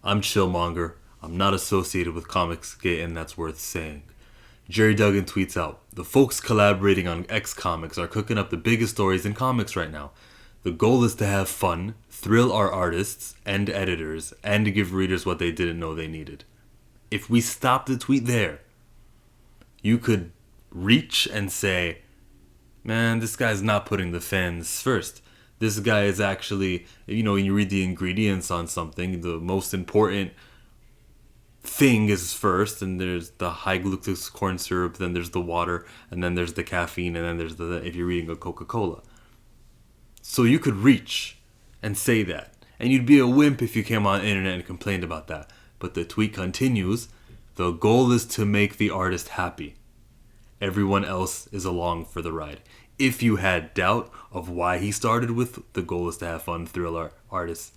I'm Chillmonger. I'm not associated with Comicsgate, and that's worth saying. Jerry Duggan tweets out, the folks collaborating on X Comics are cooking up the biggest stories in comics right now. The goal is to have fun, thrill our artists and editors, and to give readers what they didn't know they needed. If we stop the tweet there, you could reach and say, man, this guy's not putting the fans first. This guy is actually, when you read the ingredients on something, the most important thing is first, and there's the high glucose corn syrup, then there's the water, and then there's the caffeine, and then there's if you're reading a Coca-Cola. So you could reach and say that. And you'd be a wimp if you came on the internet and complained about that. But the tweet continues, the goal is to make the artist happy. Everyone else is along for the ride. If you had doubt of why he started with the goal is to have fun, thrill our artists,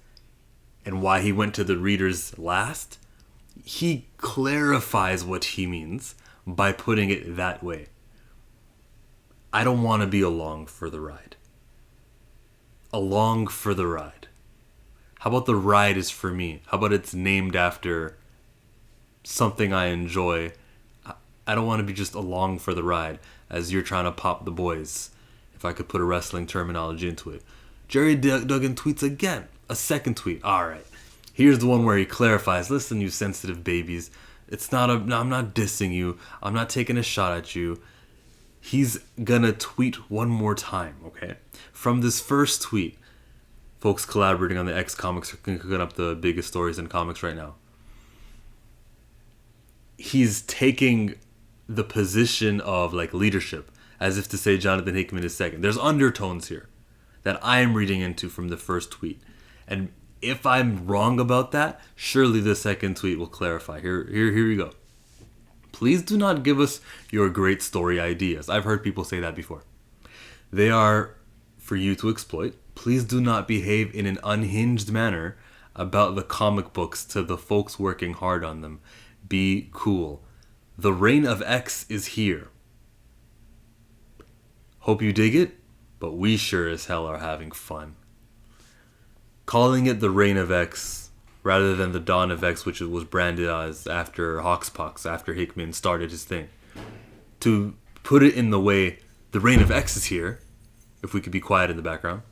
and why he went to the readers last, he clarifies what he means by putting it that way. I don't want to be along for the ride. Along for the ride. How about the ride is for me? How about it's named after something I enjoy? I don't want to be just along for the ride as you're trying to pop the boys, if I could put a wrestling terminology into it. Jerry Duggan tweets again. A second tweet. Alright. Here's the one where he clarifies, listen, you sensitive babies. I'm not dissing you. I'm not taking a shot at you. He's gonna tweet one more time, okay? From this first tweet, folks collaborating on the X Comics are cooking up the biggest stories in comics right now. He's taking the position of leadership, as if to say Jonathan Hickman is second. There's undertones here that I'm reading into from the first tweet. And if I'm wrong about that, surely the second tweet will clarify. Here we go. Please do not give us your great story ideas. I've heard people say that before. They are for you to exploit. Please do not behave in an unhinged manner about the comic books to the folks working hard on them. Be cool. The reign of X is here. Hope you dig it, but we sure as hell are having fun. Calling it the reign of X rather than the dawn of X, which it was branded as after Hoxpox, after Hickman started his thing. To put it in the way, the reign of X is here, if we could be quiet in the background,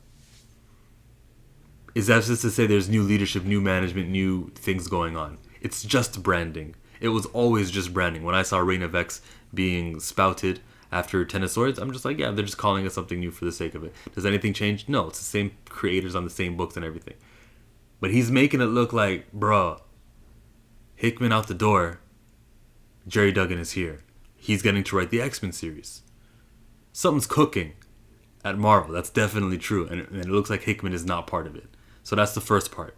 is that just to say there's new leadership, new management, new things going on. It's just branding. It was always just branding. When I saw Reign of X being spouted after Ten of Swords, I'm just like, yeah, they're just calling it something new for the sake of it. Does anything change? No, it's the same creators on the same books and everything. But he's making it look like, bruh, Hickman out the door, Jerry Duggan is here. He's getting to write the X-Men series. Something's cooking at Marvel. That's definitely true. And it looks like Hickman is not part of it. So that's the first part.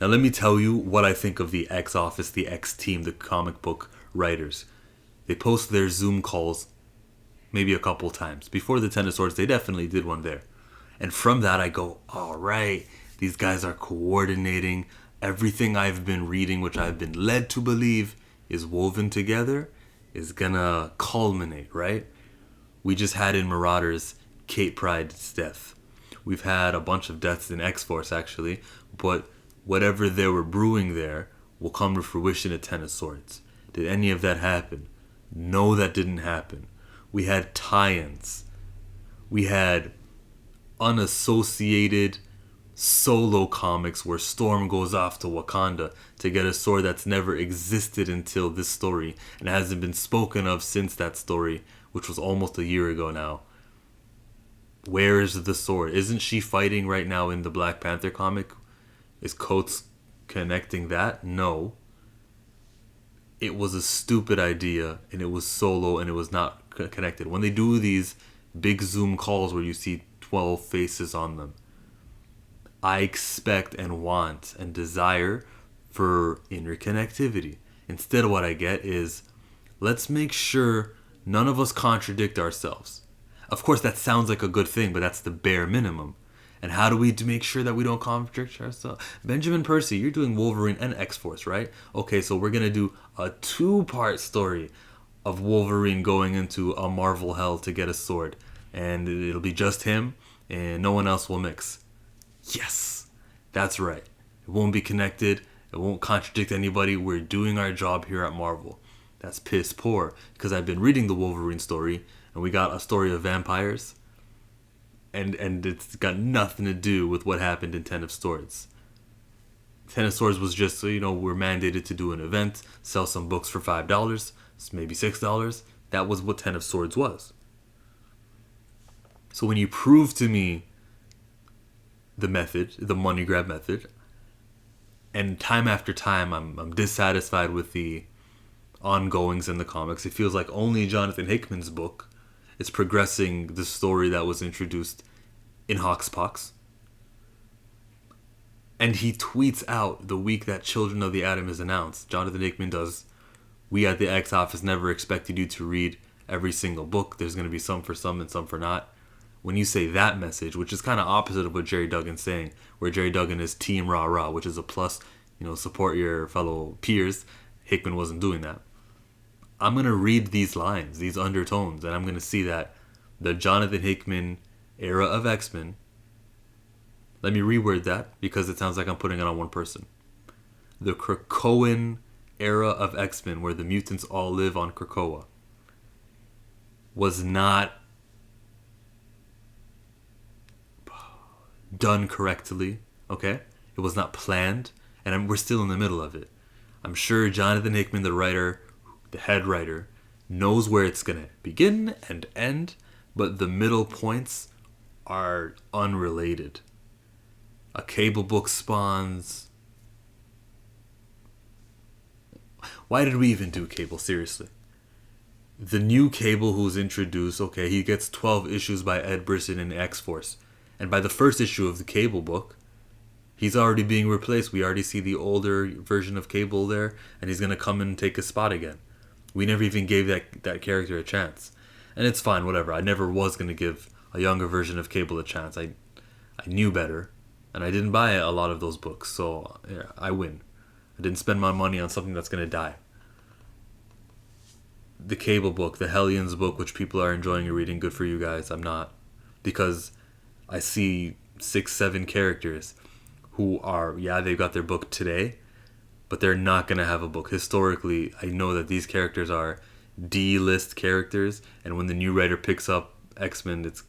Now let me tell you what I think of the X Office, the X team, the comic book writers. They post their Zoom calls maybe a couple times. Before the Ten of Swords, they definitely did one there. And from that I go, all right, these guys are coordinating. Everything I've been reading, which I've been led to believe is woven together, is gonna culminate, right? We just had in Marauders Kate Pryde's death. We've had a bunch of deaths in X-Force, actually, but whatever they were brewing there will come to fruition at Ten of Swords. Did any of that happen? No, that didn't happen. We had tie-ins. We had unassociated solo comics where Storm goes off to Wakanda to get a sword that's never existed until this story and hasn't been spoken of since that story, which was almost a year ago now. Where is the sword? Isn't she fighting right now in the Black Panther comic? Is Coates connecting that? No. It was a stupid idea, and it was solo, and it was not connected. When they do these big Zoom calls where you see 12 faces on them, I expect and want and desire for interconnectivity. Instead, what I get is, let's make sure none of us contradict ourselves. Of course, that sounds like a good thing, but that's the bare minimum. And how do we make sure that we don't contradict ourselves? Benjamin Percy, you're doing Wolverine and X-Force, right? Okay, so we're going to do a 2-part story of Wolverine going into a Marvel hell to get a sword. And it'll be just him, and no one else will mix. Yes, that's right. It won't be connected. It won't contradict anybody. We're doing our job here at Marvel. That's piss poor because I've been reading the Wolverine story and we got a story of vampires, and it's got nothing to do with what happened in Ten of Swords. Ten of Swords was just, we're mandated to do an event, sell some books for $5, maybe $6. That was what Ten of Swords was. So when you prove to me the method, the money grab method, and time after time I'm dissatisfied with the ongoings in the comics, it feels like only Jonathan Hickman's book is progressing the story that was introduced in Hoxpox. And he tweets out the week that Children of the Atom is announced. Jonathan Hickman does, "We at the X office never expected you to read every single book. There's going to be some for some and some for not." When you say that message, which is kind of opposite of what Jerry Duggan's saying, where Jerry Duggan is team rah rah, which is a plus, support your fellow peers. Hickman wasn't doing that. I'm going to read these lines, these undertones, and I'm going to see that the Jonathan Hickman era of X-Men, let me reword that because it sounds like I'm putting it on one person. The Krakoan era of X-Men, where the mutants all live on Krakoa, was not done correctly, okay? It was not planned, and we're still in the middle of it. I'm sure Jonathan Hickman, the writer, the head writer, knows where it's going to begin and end, but the middle points are unrelated. A Cable book spawns... Why did we even do Cable, seriously? The new Cable who's introduced, okay, he gets 12 issues by Ed Brisson in X-Force. And by the first issue of the Cable book, he's already being replaced. We already see the older version of Cable there, and he's going to come and take his spot again. We never even gave that character a chance. And it's fine, whatever. I never was going to give a younger version of Cable a chance. I knew better, and I didn't buy a lot of those books, so yeah, I win. I didn't spend my money on something that's going to die. The Cable book, the Hellions book, which people are enjoying and reading, good for you guys. I'm not. Because I see 6-7 characters who are, they've got their book today, but they're not going to have a book. Historically, I know that these characters are D-list characters, and when the new writer picks up X-Men, it's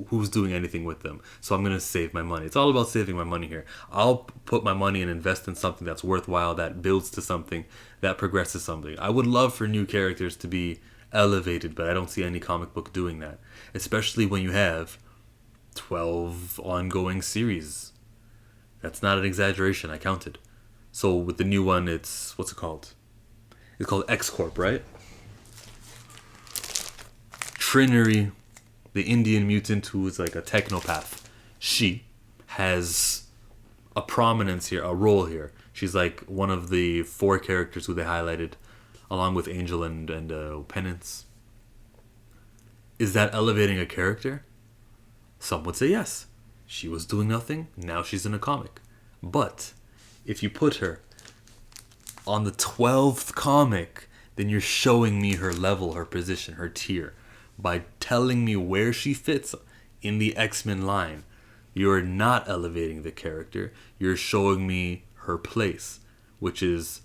who's doing anything with them. So I'm going to save my money. It's all about saving my money here. I'll put my money and invest in something that's worthwhile, that builds to something, that progresses something. I would love for new characters to be elevated, but I don't see any comic book doing that, especially when you have 12 ongoing series. That's not an exaggeration. I counted. So with the new one, it's, what's it called? It's called X-Corp, right? Trinary, the Indian mutant who is like a technopath, she has a prominence here, a role here. She's like one of the 4 characters who they highlighted, along with Angel and Penance. Is that elevating a character? Some would say yes. She was doing nothing, now she's in a comic. But if you put her on the 12th comic, then you're showing me her level, her position, her tier. By telling me where she fits in the X-Men line, you're not elevating the character. You're showing me her place, which is,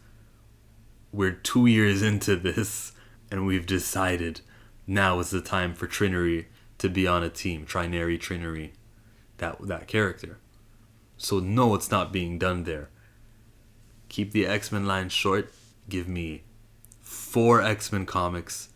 we're 2 years into this, and we've decided now is the time for Trinary to be on a team. Trinary, that character. So no, it's not being done there. Keep the X-Men line short. Give me 4 X-Men comics.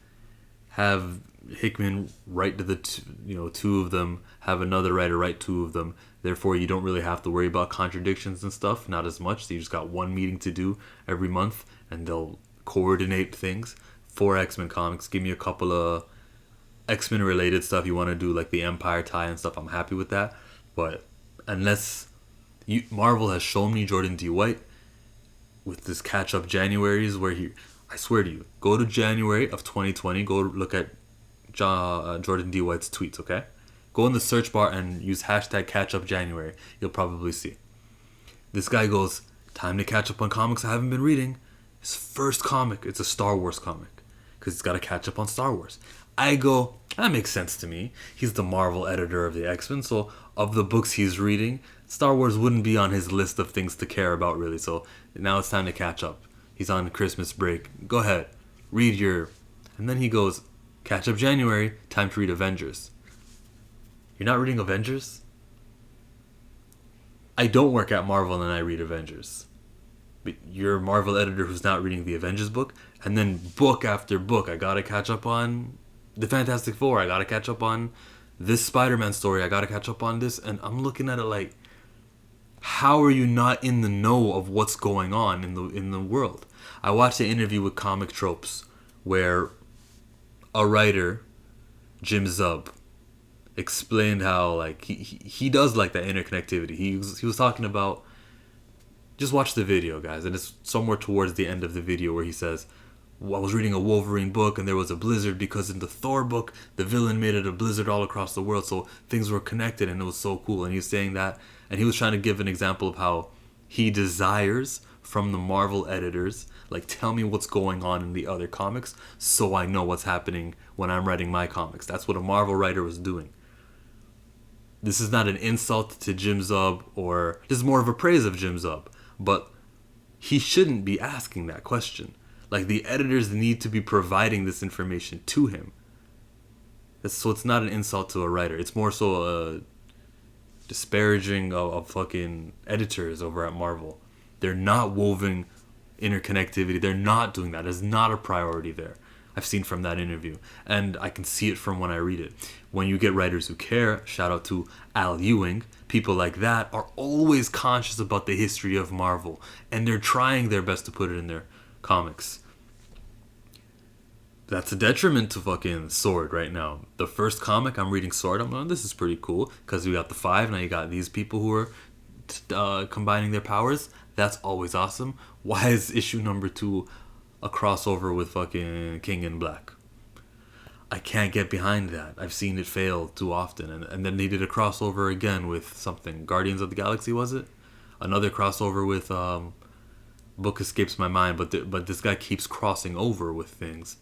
Have Hickman write to the 2 of them. Have another writer write 2 of them. Therefore, you don't really have to worry about contradictions and stuff. Not as much. So you just got one meeting to do every month, and they'll coordinate things. 4 X-Men comics. Give me a couple of X-Men related stuff you want to do, like the Empire tie and stuff. I'm happy with that. But unless Marvel has shown me Jordan D. White with this catch-up Januaries where I swear to you, go to January of 2020, go look at Jordan D. White's tweets, okay? Go in the search bar and use hashtag catch-up January. You'll probably see. This guy goes, time to catch up on comics I haven't been reading. His first comic, it's a Star Wars comic, because he's got to catch up on Star Wars. I go, that makes sense to me. He's the Marvel editor of the X-Men, so of the books he's reading, Star Wars wouldn't be on his list of things to care about, really. So now it's time to catch up. He's on Christmas break. Go ahead, read your. And then he goes, catch up January, time to read Avengers. You're not reading Avengers? I don't work at Marvel and I read Avengers. But you're a Marvel editor who's not reading the Avengers book? And then book after book, I gotta catch up on the Fantastic Four. I gotta catch up on this Spider-Man story. I gotta catch up on this. And I'm looking at it like, how are you not in the know of what's going on in the world? I watched an interview with Comic Tropes where a writer, Jim Zub, explained how like he does like that interconnectivity. He was talking about, just watch the video, guys, and it's somewhere towards the end of the video where he says, I was reading a Wolverine book and there was a blizzard because in the Thor book the villain made it a blizzard all across the world, so things were connected and it was so cool. And he was saying that, and he was trying to give an example of how he desires from the Marvel editors, like, tell me what's going on in the other comics so I know what's happening when I'm writing my comics. That's what a Marvel writer was doing. This is not an insult to Jim Zub, or this is more of a praise of Jim Zub, but he shouldn't be asking that question. Like, the editors need to be providing this information to him. So it's not an insult to a writer. It's more so a disparaging of fucking editors over at Marvel. They're not woven interconnectivity. They're not doing that. It's not a priority there. I've seen from that interview. And I can see it from when I read it. When you get writers who care, shout out to Al Ewing, people like that are always conscious about the history of Marvel. And they're trying their best to put it in their comics. That's a detriment to fucking Sword right now. The first comic I'm reading Sword, I'm like, this is pretty cool, because we got the 5, now you got these people who are combining their powers. That's always awesome. Why is issue number 2 a crossover with fucking King in Black? I can't get behind that. I've seen it fail too often. And then they did a crossover again with something. Guardians of the Galaxy, was it? Another crossover with book escapes my mind, but this guy keeps crossing over with things.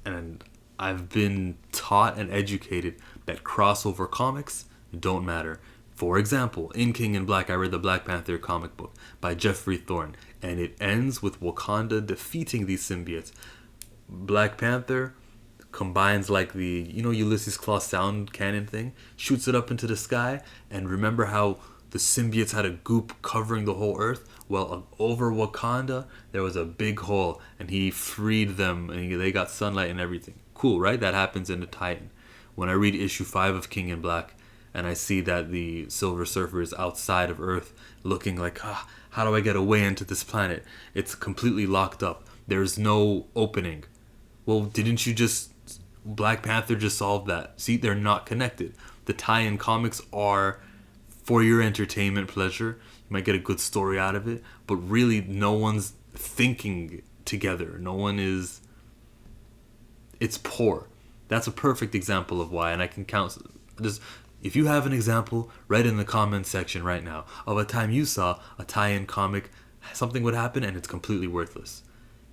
And I've been taught and educated that crossover comics don't matter. For example, in King in Black, I read the Black Panther comic book by Jeffrey Thorne, and it ends with Wakanda defeating these symbiotes. Black Panther combines like the, Ulysses Claw sound cannon thing, shoots it up into the sky, and remember how the symbiotes had a goop covering the whole earth? Well, over Wakanda, there was a big hole, and he freed them, and they got sunlight and everything. Cool, right? That happens in the Titan. When I read issue 5 of King in Black, and I see that the Silver Surfer is outside of Earth, looking like, how do I get away into this planet? It's completely locked up. There's no opening. Well, didn't you Black Panther just solved that? See, they're not connected. The tie-in comics are for your entertainment pleasure. You might get a good story out of it, but really no one's thinking together. No one is... It's poor. That's a perfect example of why, and I can count... If you have an example, write in the comments section right now of a time you saw a tie-in comic, something would happen and it's completely worthless.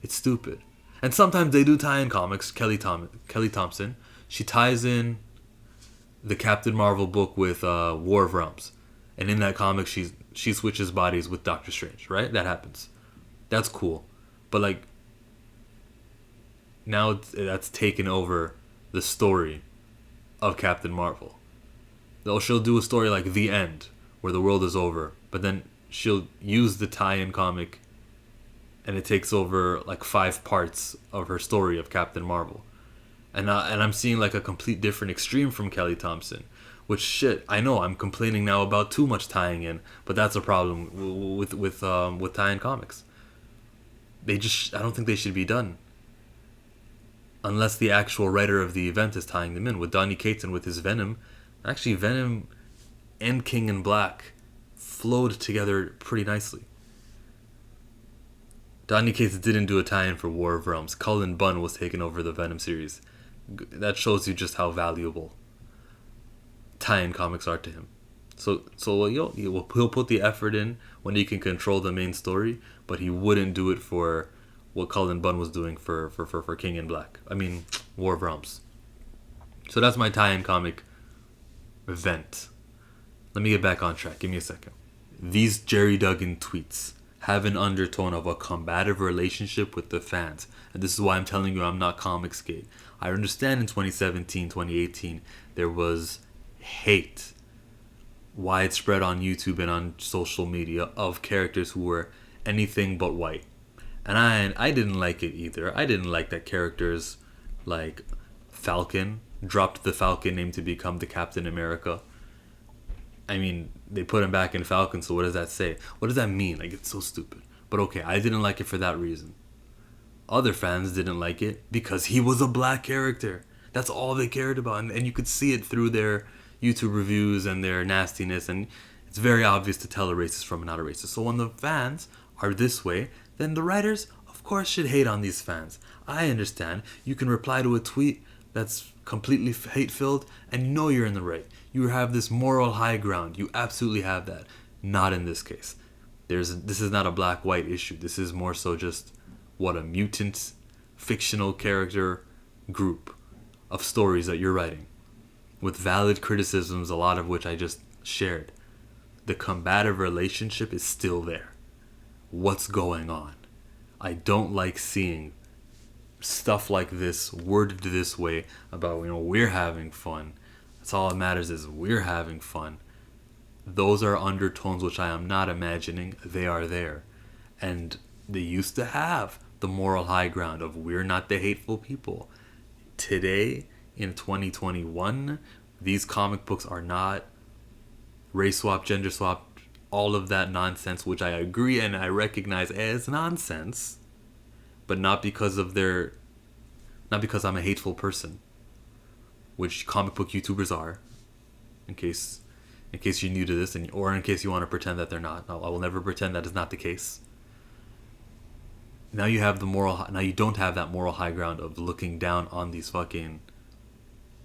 It's stupid. And sometimes they do tie-in comics. Kelly Thompson, she ties in the Captain Marvel book with War of Realms. And in that comic, she switches bodies with Doctor Strange, right? That happens. That's cool. But like, now that's taken over the story of Captain Marvel. Though she'll do a story like The End, where the world is over, but then she'll use the tie-in comic, and it takes over like 5 parts of her story of Captain Marvel. And I'm seeing like a complete different extreme from Kelly Thompson. Which, shit, I know I'm complaining now about too much tying in, but that's a problem with tie-in comics. I don't think they should be done unless the actual writer of the event is tying them in. With Donny Cates and with his Venom, actually Venom and King in Black flowed together pretty nicely. Donny Cates didn't do a tie-in for War of Realms. Cullen Bunn was taking over the Venom series. That shows you just how valuable tie-in comics are to him. So he'll put the effort in when he can control the main story, but he wouldn't do it for what Cullen Bunn was doing for King in Black. I mean, War of Realms. So that's my tie-in comic event. Let me get back on track. Give me a second. These Jerry Duggan tweets have an undertone of a combative relationship with the fans. And this is why I'm telling you I'm not Comicsgate. I understand in 2017, 2018, there was hate widespread on YouTube and on social media of characters who were anything but white. And I didn't like it either. I didn't like that characters like Falcon dropped the Falcon name to become the Captain America. I mean, they put him back in Falcon, so what does that say? What does that mean? Like, it's so stupid. But okay, I didn't like it for that reason. Other fans didn't like it because he was a black character. That's all they cared about. And you could see it through their YouTube reviews and their nastiness. And it's very obvious to tell a racist from a not a racist. So when the fans are this way, then the writers, of course, should hate on these fans. I understand. You can reply to a tweet that's completely hate-filled and you know you're in the right. You have this moral high ground. You absolutely have that. Not in this case. This is not a black-white issue. This is more so just what a mutant fictional character group of stories that you're writing with valid criticisms, a lot of which I just shared. The combative relationship is still there. What's going on? I don't like seeing stuff like this worded this way about, we're having fun. That's all that matters is we're having fun. Those are undertones which I am not imagining. They are there. And they used to have the moral high ground of we're not the hateful people. Today, in 2021, these comic books are not race swap, gender swap, all of that nonsense, which I agree and I recognize as nonsense, but not because I'm a hateful person, which comic book YouTubers are, in case you're new to this, or in case you want to pretend that they're not. I will never pretend that is not the case. Now you don't have that moral high ground of looking down on these fucking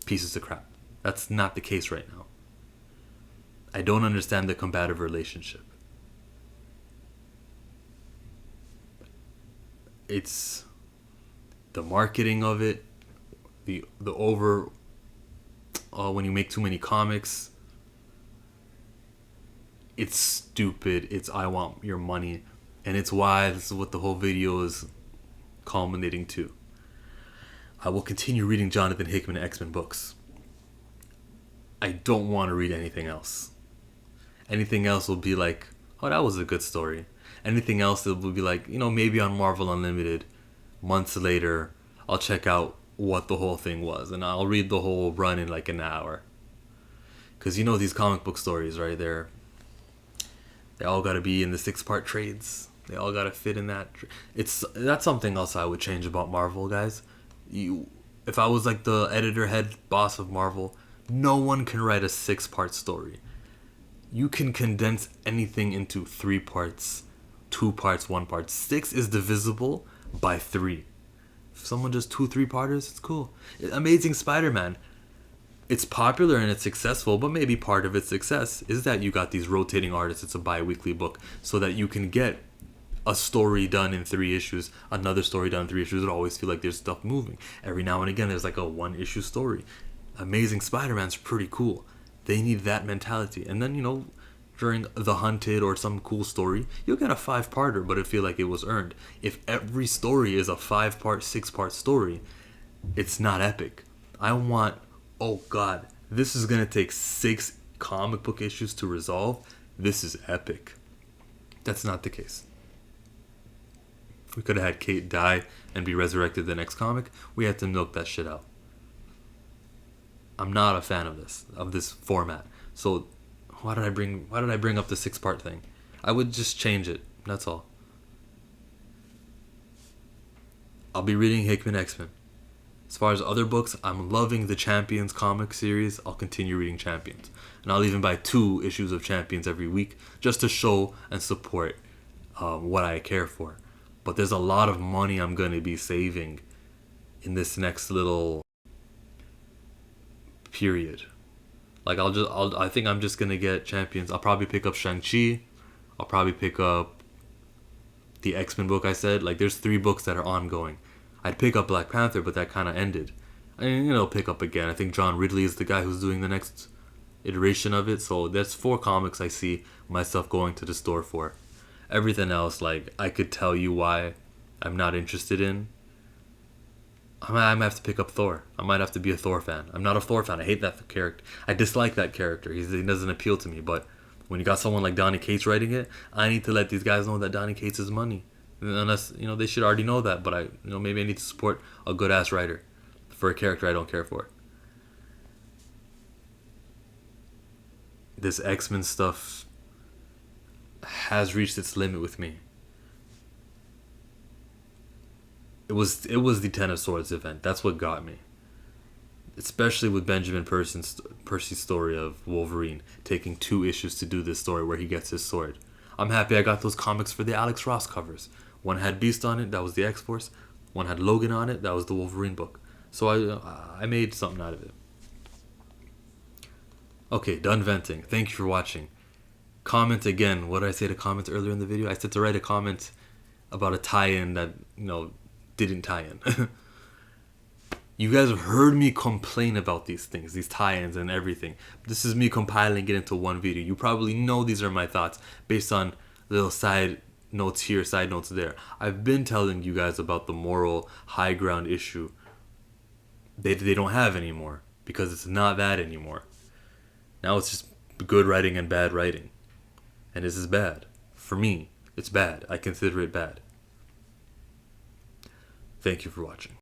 pieces of crap. That's not the case right now. I don't understand the combative relationship. It's the marketing of it, the over when you make too many comics. It's stupid. It's I want your money, and it's why this is what the whole video is culminating to. I will continue reading Jonathan Hickman X-Men books. I don't want to read anything else. Anything else will be like, oh, that was a good story. Anything else, it will be like, maybe on Marvel Unlimited, months later, I'll check out what the whole thing was, and I'll read the whole run in like an hour. Because these comic book stories, right? They all got to be in the 6-part trades. They all got to fit in that. That's something else I would change about Marvel, guys. If I was like the editor head boss of Marvel, no one can write a 6-part story. You can condense anything into 3 parts, 2 parts, 1 part. 6 is divisible by 3. If someone does 2 3-parters, it's cool. Amazing Spider-Man. It's popular and it's successful, but maybe part of its success is that you got these rotating artists. It's a bi-weekly book so that you can get a story done in 3 issues, another story done in 3 issues. It always feel like there's stuff moving. Every now and again, there's like a 1-issue story. Amazing Spider-Man's pretty cool. They need that mentality. And then, during The Hunted or some cool story, you'll get a 5-parter, but it feel like it was earned. If every story is a 5-part, 6-part story, it's not epic. I want, oh God, this is going to take 6 comic book issues to resolve. This is epic. That's not the case. We could have had Kate die and be resurrected the next comic. We had to milk that shit out. I'm not a fan of this format. So why did I bring up the 6-part thing? I would just change it. That's all. I'll be reading Hickman X-Men. As far as other books, I'm loving the Champions comic series. I'll continue reading Champions. And I'll even buy 2 issues of Champions every week just to show and support what I care for. But there's a lot of money I'm going to be saving in this next little period. Like I think I'm just gonna get Champions. I'll probably pick up Shang-Chi. I'll probably pick up the X-Men book I said. Like there's 3 books that are ongoing. I'd pick up Black Panther, but that kind of ended. I'll pick up again. I think John Ridley is the guy who's doing the next iteration of it. So that's 4 comics I see myself going to the store for. Everything else, like, I could tell you why I'm not interested in. I might have to pick up Thor. I might have to be a Thor fan. I'm not a Thor fan. I hate that character. I dislike that character. He doesn't appeal to me. But when you got someone like Donny Cates writing it, I need to let these guys know that Donny Cates is money. Unless, they should already know that. But maybe I need to support a good ass writer for a character I don't care for. This X-Men stuff has reached its limit with me. It was the Ten of Swords event. That's what got me. Especially with Benjamin Percy's story of Wolverine taking 2 issues to do this story where he gets his sword. I'm happy I got those comics for the Alex Ross covers. One had Beast on it, that was the X-Force. One had Logan on it, that was the Wolverine book. So I made something out of it. Okay, done venting. Thank you for watching. Comment again. What did I say to comment earlier in the video? I said to write a comment about a tie-in that, didn't tie in. You guys have heard me complain about these things, these tie-ins and everything. This is me compiling it into one video. You probably know these are my thoughts based on little side notes here, side notes there. I've been telling you guys about the moral high ground issue they don't have anymore because it's not that anymore. Now it's just good writing and bad writing. And this is bad. For me, it's bad. I consider it bad. Thank you for watching.